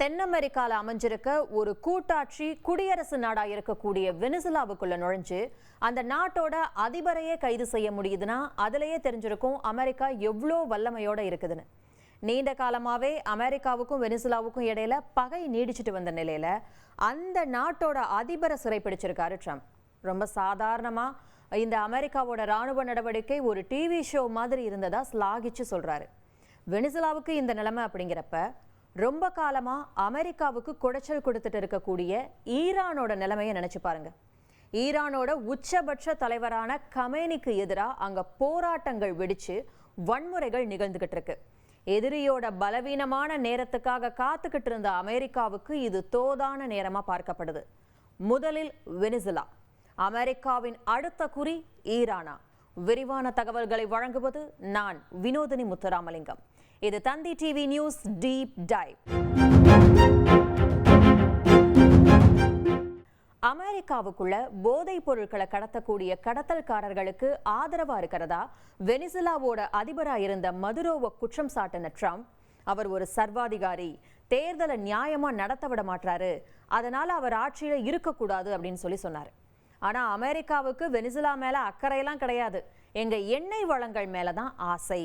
தென் அமெரிக்கால அமைஞ்சிருக்க ஒரு கூட்டாட்சி குடியரசு நாடா இருக்கக்கூடிய வெனிசுலாவுக்குள்ள நுழைஞ்சு அந்த நாட்டோட அதிபரையே கைது செய்ய முடியுதுன்னா அதுலயே தெரிஞ்சிருக்கும் அமெரிக்கா எவ்வளோ வல்லமையோட இருக்குதுன்னு. நீண்ட காலமாவே அமெரிக்காவுக்கும் வெனிசுலாவுக்கும் இடையில பகை நீடிச்சிட்டு வந்த நிலையில அந்த நாட்டோட அதிபரை சிறைப்பிடிச்சிருக்காரு ட்ரம்ப். ரொம்ப சாதாரணமா இந்த அமெரிக்காவோட ராணுவ நடவடிக்கை ஒரு டிவி ஷோ மாதிரி இருந்ததா ஸ்லாகிச்சு சொல்றாரு. வெனிசுலாவுக்கு இந்த நிலைமை அப்படிங்கிறப்ப ரொம்ப காலமா அமெரிக்காவுக்கு குடைச்சல் கொடுத்துட்டு இருக்கக்கூடிய ஈரானோட நிலைமையை நினைச்சு பாருங்க. ஈரானோட உச்சபட்ச தலைவரான கமேனிக்கு எதிராக அங்க போராட்டங்கள் வெடிச்சு வன்முறைகள் நிகழ்ந்துகிட்டு இருக்கு. எதிரியோட பலவீனமான நேரத்துக்காக காத்துக்கிட்டு இருந்த அமெரிக்காவுக்கு இது தோதான நேரமா பார்க்கப்படுது. முதலில் வெனிசுலா, அமெரிக்காவின் அடுத்த குறி ஈரானா? விரிவான தகவல்களை வழங்குவது நான் வினோதினி முத்துராமலிங்கம். இது தந்தி டிவி நியூஸ் டீப் டைவ். அமெரிக்காவுக்குள்ள போதைப் பொருட்களை கடத்தக்கூடிய கடத்தல்காரர்களுக்கு ஆதரவா இருக்கிறதா வெனிசுலாவோட அதிபரா இருந்த மதுரோவை குற்றம் சாட்டின ட்ரம்ப், அவர் ஒரு சர்வாதிகாரி, தேர்தலை நியாயமா நடத்த விட மாட்டாரு, அதனால அவர் ஆட்சியில இருக்கக்கூடாது அப்படின்னு சொன்னாரு. ஆனா அமெரிக்காவுக்கு வெனிசுலா மேல அக்கறையெல்லாம் கிடையாது. எங்க எண்ணெய் வளங்கள் மேலதான் ஆசை,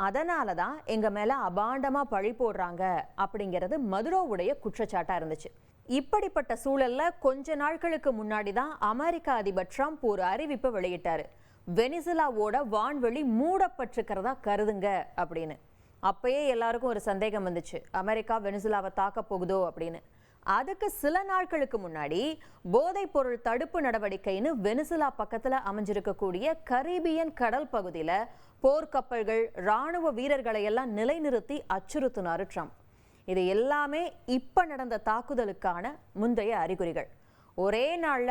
அதனாலதான் எங்க மேல அபாண்டமா பழி போடுறாங்க அப்படிங்கிறது மதுரோவுடைய குற்றச்சாட்டா இருந்துச்சு. இப்படிப்பட்ட சூழல்ல கொஞ்ச நாட்களுக்கு முன்னாடி தான் அமெரிக்க அதிபர் ட்ரம்ப் ஒரு அறிவிப்பை வெளியிட்டாரு. வெனிசுலாவோட வான்வெளி மூடப்பட்டிருக்கிறதா கருதுங்க அப்படின்னு. அப்பயே எல்லாருக்கும் ஒரு சந்தேகம் வந்துச்சு, அமெரிக்கா வெனிசுலாவை தாக்க போகுதோ அப்படின்னு. அதுக்கு சில நாட்களுக்கு முன்னாடி போதைப் பொருள் தடுப்பு நடவடிக்கைன்னு வெனிசுலா பக்கத்துல அமைஞ்சிருக்கக்கூடிய கரீபியன் கடல் பகுதியில போர்க்கப்பல்கள், ராணுவ வீரர்களை எல்லாம் நிலைநிறுத்தி அச்சுறுத்தினாரு ட்ரம்ப். இது எல்லாமே இப்ப நடந்த தாக்குதலுக்கான முந்தைய அறிகுறிகள். ஒரே நாள்ல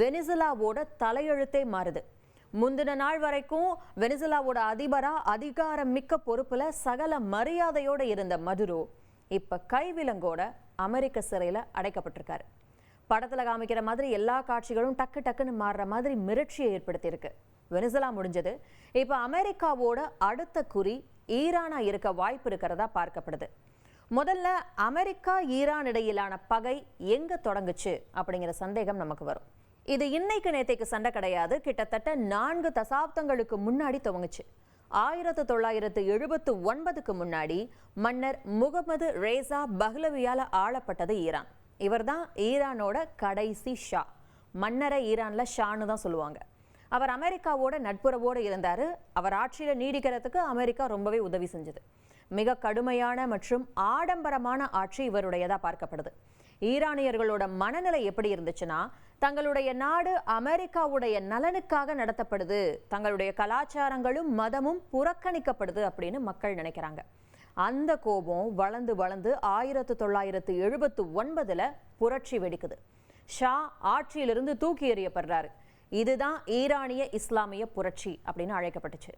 வெனிசுலாவோட தலையெழுத்தே மாறுது. முந்தின நாள் வரைக்கும் வெனிசுலாவோட அதிபரா அதிகாரம் மிக்க பொறுப்புல சகல மரியாதையோட இருந்த மதுரோ இப்ப கைவிலங்கோட அமெரிக்க சிறையில அடைக்கப்பட்டிருக்காரு. படத்துல காமிக்கிற மாதிரி எல்லா காட்சிகளும் டக்கு டக்குன்னு மாறுற மாதிரி மிரட்சியை ஏற்படுத்தி இருக்கு. வெனிசுலா முடிஞ்சது, இப்ப அமெரிக்காவோட அடுத்த குறி ஈரானா இருக்க வாய்ப்பு இருக்கிறதா பார்க்கப்படுது. முதல்ல அமெரிக்கா ஈரான் இடையிலான பகை எங்க தொடங்குச்சு அப்படிங்கிற சந்தேகம் நமக்கு வரும். இது இன்னைக்கு நேத்தைக்கு சண்டை கிடையாது, கிட்டத்தட்ட 4 தசாப்தங்களுக்கு முன்னாடி துவங்குச்சு. 1979க்கு முன்னாடி மன்னர் முகமது ரேசா பஹ்லவியால ஆளப்பட்டது ஈரான். இவர் தான் ஈரானோட கடைசி ஷா. மன்னரை ஈரான்ல ஷான்னு தான் சொல்லுவாங்க. அவர் அமெரிக்காவோட நட்புறவோடு இருந்தாரு. அவர் ஆட்சியில நீடிக்கிறதுக்கு அமெரிக்கா ரொம்பவே உதவி செஞ்சது. மிக கடுமையான மற்றும் ஆடம்பரமான ஆட்சி இவருடையதா பார்க்கப்படுது. ஈரானியர்களோட மனநிலை எப்படி இருந்துச்சுன்னா, தங்களுடைய நாடு அமெரிக்காவுடைய நலனுக்காக நடத்தப்படுது, தங்களுடைய கலாச்சாரங்களும் மதமும் புறக்கணிக்கப்படுது அப்படின்னு மக்கள் நினைக்கிறாங்க. அந்த கோபம் வளர்ந்து 1979ல புரட்சி வெடிக்குது. ஷா ஆட்சியிலிருந்து தூக்கி எறியப்படுறாரு. இதுதான் ஈரானிய இஸ்லாமிய புரட்சி அப்படின்னு அழைக்கப்பட்டுச்சு.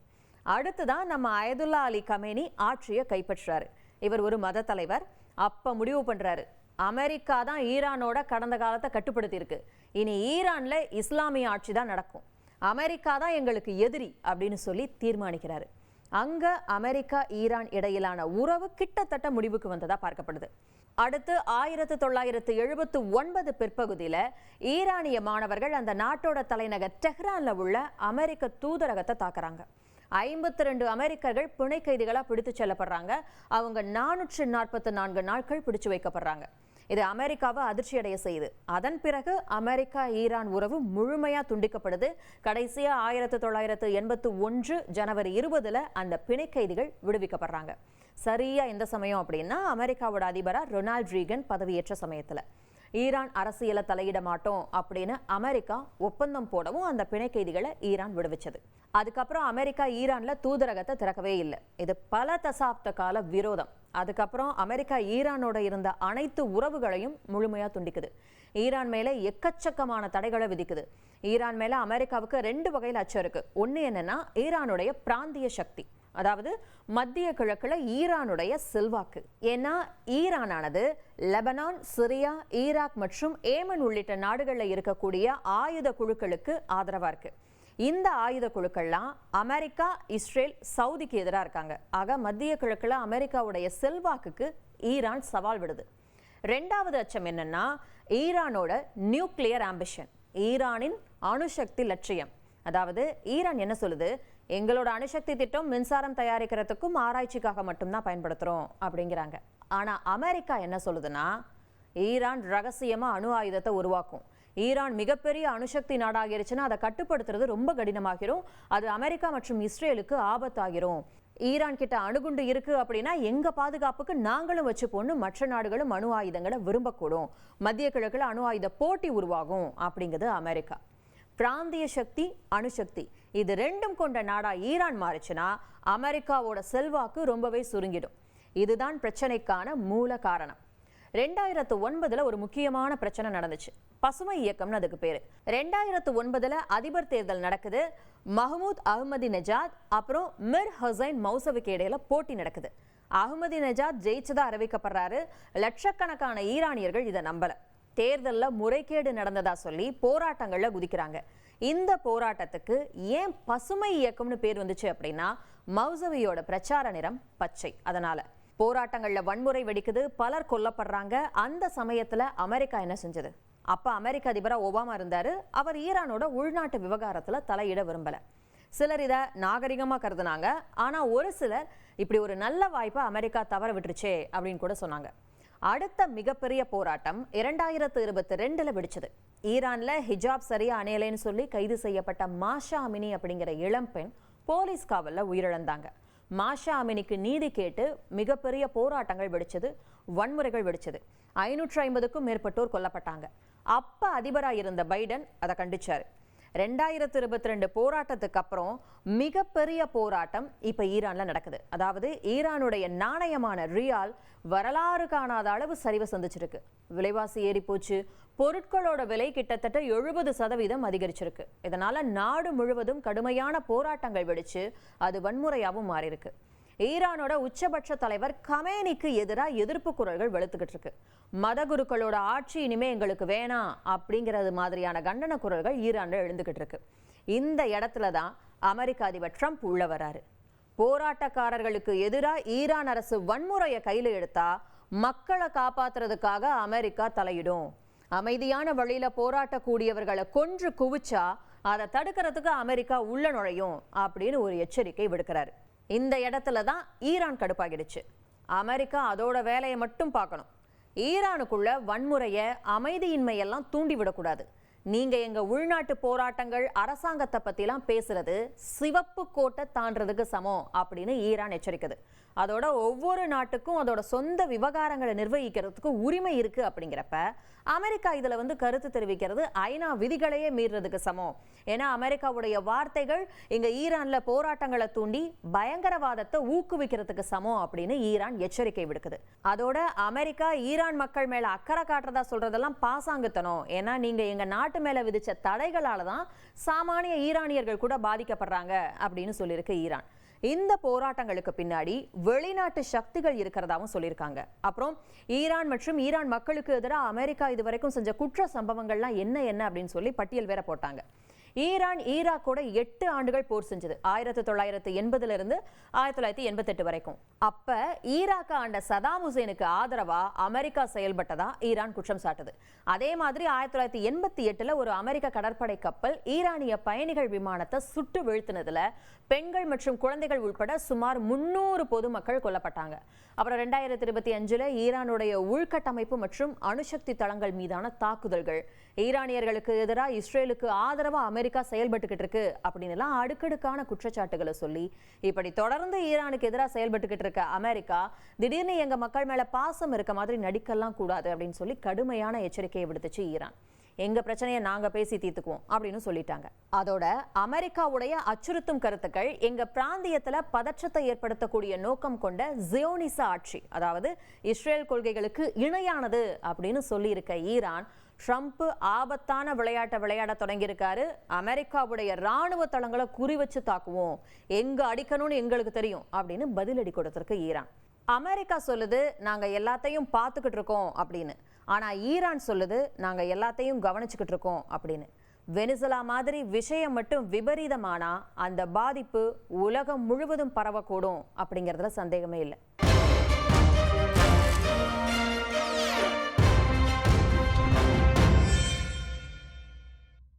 அடுத்துதான் நம்ம அயதுல்லா அலி கமேனி ஆட்சியை கைப்பற்றாரு. இவர் ஒரு மத தலைவர். அப்ப முடிவு பண்றாரு, அமெரிக்கா தான் ஈரானோட கடந்த காலத்தை கட்டுப்படுத்தி இருக்கு, இனி ஈரான்ல இஸ்லாமிய ஆட்சி தான் நடக்கும், அமெரிக்கா தான் எங்களுக்கு எதிரி அப்படின்னு சொல்லி தீர்மானிக்கிறாரு. அங்க அமெரிக்கா ஈரான் இடையிலான உறவு கிட்டத்தட்ட முடிவுக்கு வந்ததா பார்க்கப்படுது. அடுத்து 1979 பிற்பகுதியில ஈரானிய மாணவர்கள் அந்த நாட்டோட தலைநகர் டெஹ்ரான்ல உள்ள அமெரிக்க தூதரகத்தை தாக்குறாங்க. 52 அமெரிக்கர்கள் பிணை கைதிகளா பிடித்து செல்லப்படுறாங்க. அவங்க 444 நாட்கள் பிடிச்சு வைக்கப்படுறாங்க. இது அமெரிக்காவை அதிர்ச்சி அடைய செய்யுது. அதன் பிறகு அமெரிக்கா ஈரான் உறவு முழுமையா துண்டிக்கப்படுது. கடைசியா 1981 ஜனவரி 20ல அந்த பிணை கைதிகள் விடுவிக்கப்படுறாங்க. சரியா எந்த சமயம் அப்படின்னா, அமெரிக்காவோட அதிபரா ரொனால்ட் ரீகன் பதவியேற்ற சமயத்துல. ஈரான் அரசியலை தலையிட மாட்டோம் அப்படின்னு அமெரிக்கா ஒப்பந்தம் போடவும் அந்த பிணை கைதிகளை ஈரான் விடுவிச்சது. அதுக்கப்புறம் அமெரிக்கா ஈரான்ல தூதரகத்தை திறக்கவே இல்லை. இது பல தசாப்த கால விரோதம். அதுக்கப்புறம் அமெரிக்கா ஈரானோட இருந்த அனைத்து உறவுகளையும் முழுமையா துண்டிக்குது. ஈரான் மேல எக்கச்சக்கமான தடைகளை விதிக்குது. ஈரான் மேல அமெரிக்காவுக்கு 2 வகையில் அச்சம் இருக்கு. ஒண்ணு என்னன்னா, ஈரானுடைய பிராந்திய சக்தி, அதாவது மத்திய கிழக்குல ஈரானுடைய செல்வாக்கு. ஏன்னா ஈரானானது லெபனான், சிரியா, ஈராக் மற்றும் ஏமன் உள்ளிட்ட நாடுகளில் இருக்கக்கூடிய ஆயுத குழுக்களுக்கு ஆதரவா இருக்கு. இந்த ஆயுத குழுக்கள்லாம் அமெரிக்கா, இஸ்ரேல், சவுதிக்கு எதிராக இருக்காங்க. ஆக மத்திய கிழக்குல அமெரிக்காவுடைய செல்வாக்குக்கு ஈரான் சவால் விடுது. ரெண்டாவது அச்சம் என்னன்னா ஈரானோட நியூக்ளியர் ஆம்பிஷன், ஈரானின் அணுசக்தி லட்சியம். அதாவது ஈரான் என்ன சொல்லுது, எங்களோட அணுசக்தி திட்டம் மின்சாரம் தயாரிக்கிறதுக்கும் ஆராய்ச்சிக்காக மட்டும்தான் பயன்படுத்துறோம் அப்படிங்கிறாங்க. ஆனா அமெரிக்கா என்ன சொல்லுதுன்னா, ஈரான் ரகசியமா அணு ஆயுதத்தை உருவாக்கும், ஈரான் மிகப்பெரிய அணுசக்தி நாடாகிருச்சுன்னா அதை கட்டுப்படுத்துறது ரொம்ப கடினமாகிரும், அது அமெரிக்கா மற்றும் இஸ்ரேலுக்கு ஆபத்தாகிரும், ஈரான் கிட்ட அணுகுண்டு இருக்கு அப்படின்னா எங்க பாதுகாப்புக்கு நாங்களும் வச்சுப்போன்னு மற்ற நாடுகளும் அணு ஆயுதங்களை விரும்பக்கூடும், மத்திய கிழக்குல அணு ஆயுத போட்டி உருவாகும் அப்படிங்கிறது அமெரிக்கா. பிராந்திய சக்தி, அணுசக்தி இது ரெண்டும் கொண்ட நாடா ஈரான் மாறுச்சுன்னா அமெரிக்காவோட செல்வாக்கு ரொம்பவே சுருங்கிடும். இதுதான் பிரச்சனைக்கான மூல காரணம். 2009 ஒரு முக்கியமான பிரச்சனை நடந்துச்சு, பசுமை இயக்கம்னு அதுக்கு பேரு. 2009 அதிபர் தேர்தல் நடக்குது. மஹ்மூத் அஹ்மதிநெஜாத் அப்புறம் மிர் ஹுசைன் மௌசவிக்கு இடையில போட்டி நடக்குது. அஹ்மதிநெஜாத் ஜெயிச்சதா அறிவிக்கப்படுறாரு. லட்சக்கணக்கான ஈரானியர்கள் இதை நம்பல. தேர்தலில் முறைகேடு நடந்ததா சொல்லி போராட்டங்கள்ல குதிக்கிறாங்க. இந்த போராட்டத்துக்கு ஏன் பசுமை இயக்கம்னு பேர் வந்துச்சு அப்படின்னா, மௌசவியோட பிரச்சார நிறம் பச்சை. அதனால போராட்டங்கள்ல வன்முறை வெடிக்குது, பலர் கொல்லப்படுறாங்க. அந்த சமயத்துல அமெரிக்கா என்ன செஞ்சது? அப்ப அமெரிக்க அதிபரா ஒபாமா இருந்தாரு. அவர் ஈரானோட உள்நாட்டு விவகாரத்துல தலையிட விரும்பல. சிலர் இதை நாகரிகமா கருதுனாங்க. ஆனா ஒரு சிலர் இப்படி ஒரு நல்ல வாய்ப்பை அமெரிக்கா தவற விட்டுருச்சே அப்படின்னு கூட சொன்னாங்க. அடுத்த மிகப்பெரிய போராட்டம் 2022 வெடிச்சது. ஈரான்ல ஹிஜாப் சரியா அணியலைன்னு சொல்லி கைது செய்யப்பட்ட மாஷா அமினி அப்படிங்கிற இளம்பெண் போலீஸ் காவல்ல உயிரிழந்தாங்க. மாஷா அமினிக்கு நீதி கேட்டு மிகப்பெரிய போராட்டங்கள் வெடிச்சது, வன்முறைகள் வெடிச்சது. 550க்கும் மேற்பட்டோர் கொல்லப்பட்டாங்க. அப்ப அதிபராக இருந்த பைடன் அதை கண்டிச்சாரு. 2022 போராட்டத்துக்கு அப்புறம் மிகப்பெரிய போராட்டம் இப்ப ஈரான்ல நடக்குது. அதாவது ஈரானுடைய நாணயமான ரியால் வரலாறு காணாத அளவு சரிவை சந்திச்சிருக்கு. விலைவாசி ஏறி போச்சு. பொருட்களோட விலை கிட்டத்தட்ட 70% அதிகரிச்சிருக்கு. இதனால நாடு முழுவதும் கடுமையான போராட்டங்கள் வெடிச்சு அது வன்முறையாகவும் மாறி இருக்கு. ஈரானோட உச்சபட்ச தலைவர் கமேனிக்கு எதிராக எதிர்ப்பு குரல்கள் வெளுத்துக்கிட்டு இருக்கு. மதகுருக்களோட ஆட்சி இனிமே எங்களுக்கு வேணாம் அப்படிங்கிறது மாதிரியான கண்டன குரல்கள் ஈரான்ல எழுந்துகிட்டு இருக்கு. இந்த இடத்துல தான் அமெரிக்க அதிபர் ட்ரம்ப் உள்ள வராரு. போராட்டக்காரர்களுக்கு எதிராக ஈரான் அரசு வன்முறையை கையில எடுத்தா மக்களை காப்பாத்துறதுக்காக அமெரிக்கா தலையிடும். அமைதியான வழியில போராட்டக்கூடியவர்களை கொன்று குவிச்சா அதை தடுக்கிறதுக்கு அமெரிக்கா உள்ள நுழையும் அப்படின்னு ஒரு எச்சரிக்கை விடுக்கிறாரு. இந்த இடத்துல தான் ஈரான் கடுப்பாகிடுச்சு. அமெரிக்கா அதோட வேலையை மட்டும் பார்க்கணும். ஈரானுக்குள்ள வன்முறையை, அமைதியின்மையெல்லாம் தூண்டி விடக்கூடாது. நீங்க எங்க உள்நாட்டு போராட்டங்கள், அரசாங்கத்தை பத்திலாம் பேசுறது சிவப்பு கோட்டை தாண்டறதுக்கு சமம் அப்படின்னு ஈரான் எச்சரிக்குது. அதோட ஒவ்வொரு நாட்டுக்கும் அதோட சொந்த விவகாரங்களை நிர்வகிக்கிறதுக்கு உரிமை இருக்கு. அப்படிங்கிறப்ப அமெரிக்கா இதுல கருத்து தெரிவிக்கிறது ஐநா விதிகளையே மீறதுக்கு சமம். ஏன்னா அமெரிக்காவுடைய வார்த்தைகள் இங்க ஈரான்ல போராட்டங்களை தூண்டி பயங்கரவாதத்தை ஊக்குவிக்கிறதுக்கு சமம் அப்படின்னு ஈரான் எச்சரிக்கை விடுக்குது. அதோட அமெரிக்கா ஈரான் மக்கள் மேல அக்கறை காட்டுறதா சொல்றதெல்லாம் பாசாங்குத்தனம். ஏன்னா நீங்க எங்க நாட்டு மேல விதிச்ச தடைகளால தான் சாமானிய ஈரானியர்கள் கூட பாதிக்கப்படுறாங்க அப்படின்னு சொல்லியிருக்கு ஈரான். இந்த போராட்டங்களுக்கு பின்னாடி வெளிநாட்டு சக்திகள் இருக்கிறதாவும் சொல்லியிருக்காங்க. அப்புறம் ஈரான் மற்றும் ஈரான் மக்களுக்கு எதிராக அமெரிக்கா இதுவரைக்கும் செஞ்ச குற்ற சம்பவங்கள்லாம் என்ன அப்படின்னு சொல்லி பட்டியல் வேற போட்டாங்க. ஈரான் ஈராக்கோட 8 ஆண்டுகள் போர் செஞ்சது, 1980 இருந்து 1988 வரைக்கும். அப்ப ஈராக்க ஆண்ட சதாம் ஹுசேனுக்கு ஆதரவா அமெரிக்கா செயல்பட்டதா ஈரான் குற்றம் சாட்டுது. அதே மாதிரி 1988 ஒரு அமெரிக்க கடற்படை கப்பல் ஈரானிய பயணிகள் விமானத்தை சுட்டு வீழ்த்தினதுல பெண்கள் மற்றும் குழந்தைகள் உட்பட சுமார் 300 பொதுமக்கள் கொல்லப்பட்டாங்க. அப்புறம் 2025 ஈரானுடைய உள்கட்டமைப்பு மற்றும் அணுசக்தி தளங்கள் மீதான தாக்குதல்கள், ஈரானியர்களுக்கு எதிராக இஸ்ரேலுக்கு ஆதரவா அமெரிக்கா செயல்பட்டுக்கிட்டு இருக்கு அப்படின்னு அடுக்கடுக்கான குற்றச்சாட்டுகளை சொல்லி இப்படி தொடர்ந்து ஈரானுக்கு எதிராக செயல்பட்டுக்கிட்டு இருக்க அமெரிக்கா திடீர்னு எங்க மக்கள் மேல பாசம் இருக்க மாதிரி நடிக்கலாம் கூடாது அப்படின்னு சொல்லி கடுமையான எச்சரிக்கையை விடுத்துச்சு ஈரான். எங்க பிரச்சனையை நாங்க பேசி தீர்த்துக்குவோம் அப்படின்னு சொல்லிட்டாங்க. அதோட அமெரிக்காவுடைய அச்சுறுத்தும் கருத்துக்கள் எங்க பிராந்தியத்துல பதற்றத்தை ஏற்படுத்தக்கூடிய நோக்கம் கொண்ட ஜியோனிச ஆட்சி, அதாவது இஸ்ரேல் கொள்கைகளுக்கு இணையானது அப்படின்னு சொல்லி இருக்க ஈரான் ட்ரம்ப் ஆபத்தான விளையாட்டை விளையாட தொடங்கியிருக்காரு. அமெரிக்காவுடைய ராணுவ தளங்களை குறி வச்சு தாக்குவோம், எங்க அடிக்கணும்னு எங்களுக்கு தெரியும் அப்படின்னு பதிலடி கொடுத்திருக்கு ஈரான். அமெரிக்கா சொல்லுது நாங்க எல்லாத்தையும் பார்த்துக்கிட்டு இருக்கோம் அப்படின்னு. ஆனா ஈரான் சொல்லுது நாங்க எல்லாத்தையும் கவனிச்சுக்கிட்டு இருக்கோம் அப்படின்னு. வெனிசுலா மாதிரி விஷயம் மட்டும் விபரீதமானா அந்த பாதிப்பு உலகம் முழுவதும் பரவக்கூடும் அப்படிங்கிறதுல சந்தேகமே இல்லை.